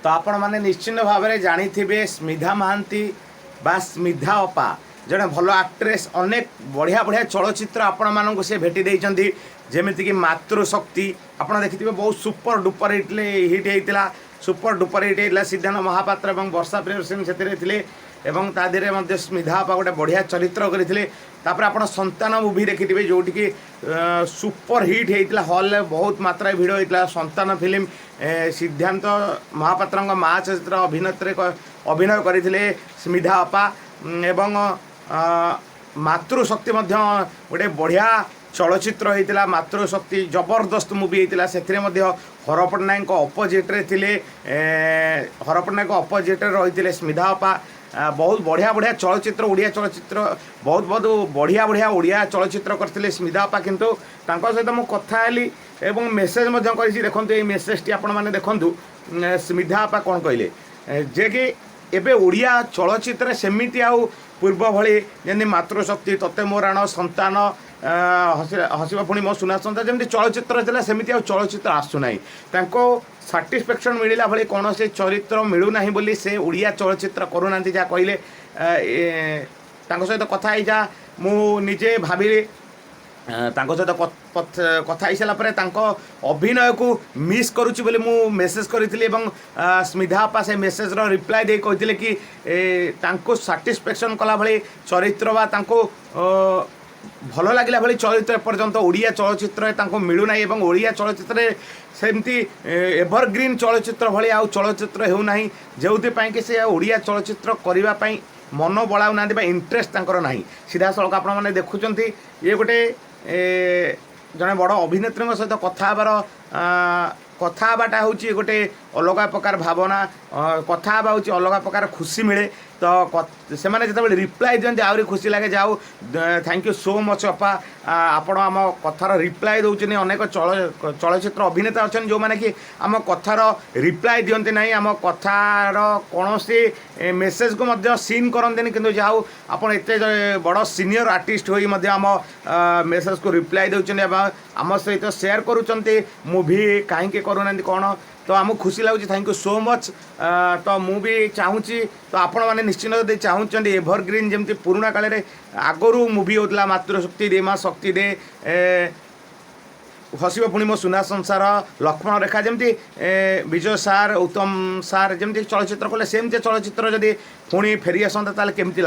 तो आपण मैंने निश्चिंत भाव में जानी स्मिधा महांती बा स्मिधा अपा जड़े भल आक्ट्रेस अनेक बढ़िया बढ़िया चलचित्र आपण मानक से भेटी देइचंती जेमितिक मातृशक्ति आपड़ देखिए बहुत सुपर डुपर हिट होता सुपर डुपर हिट होता सिद्धार्थ महापात्र और वर्षा प्रियदर्शनी से एवं ता देहरे स्मिधा अपा गोटे बढ़िया चरित्र करते आप संतान मुवी देखिथे जोटि कि सुपर हिट होता हॉल में बहुत मात्रा भिड़ होता संतान फिल्म सिद्धांत महापात्र माँ चरित्र अभिनय करते स्मिधा अपा एवं मातृशक्ति गोटे बढ़िया चलचित्र होता मातृशक्ति जबरदस्त मुवी होता से हर पट्टनायक अपोजिट्रे थे हर पट्टनायक अपोजिट्रे रही स्मिधा अपा बहुत बढ़िया बढ़िया चलचित्र ओडिया चलचित्र बहुत बहुत बढ़िया बढ़िया ओडिया चलचित्र करते स्मिधा अपा किंतु सहित मुझे कथा हेली एवं मेसेज देखो ये मेसेजटी आपण मैंने देखूँ स्मिधा अपा कौन कहले जे कि एबे ओडिया चलचित्र सेमिति आउ पूर्व भली जमी मातृशक्ति तते मो राण संतान हसवा पुणी मो सुना संता जमी चलचित्र था सेमती आ चलचित्र आसुना साटिस्फैक्शन मिलला भाई कौन से चरित्र मिलूना बोली से ओडिया चलचित्र करूना जहाँ कहले सहित कथा जा मुझे भाविली सहित कथा सारापर अभिनय को मिस करुच्ची बोली मु मेसेज करी स्मिधा अपा से मेसेज रिप्लाई दे कहते कि साटिस्फैक्शन कला भाई चरित्र बा भल लगे भाई चरित्र एपर्यंत ओडिया चलचित्र मिलूना और ओडिया चलचित्र सेमती एवरग्रीन चलचित्र भाई आउ चलचित्र होना जो कि से ओडिया चलचित्र करने मन बड़ा ना इंटरेस्ट ना सीधा सड़क आपने देखुं ये गोटे जड़े बड़ अभिनेत्री सहित कथाटा हूँ गोटे अलग प्रकार भावना कथा हूँ अलग प्रकार खुशी मिले तो से जो रिप्लाई दिखते आहरी खुशी लगे जाओ थैंक यू सो मच अपा आपण आम कथार रिप्लाई दौरान अनेक चलचित्र अभिनेता अच्छा जो मैंने कि आम कथार रिप्लाई दिखते ना आम कथार कौन सी मेसेज को सीन करते कि जाओ आप एत बड़ सीनियर आर्टिस्ट हो आम मेसेज को रिप्लाई दौरान आम सहित सेयार करुँच मुवी कहीं करूना कौन तो आमको खुशी लगुच थैंक यू सो मच तो मु भी चाहूँगी तो आपण मैंने निश्चित चाहते एवरग्रीन जमी पुराणा काल में आगरू मुवी होता मातृशक्ति दे माँ शक्ति दे हसब पुणी मो सुना संसार लक्ष्मण रेखा जमी विजय सार उत्तम सार जमी चलचित्र कले सेमती चलचित्र जदि पुणी फेरी आसता केमती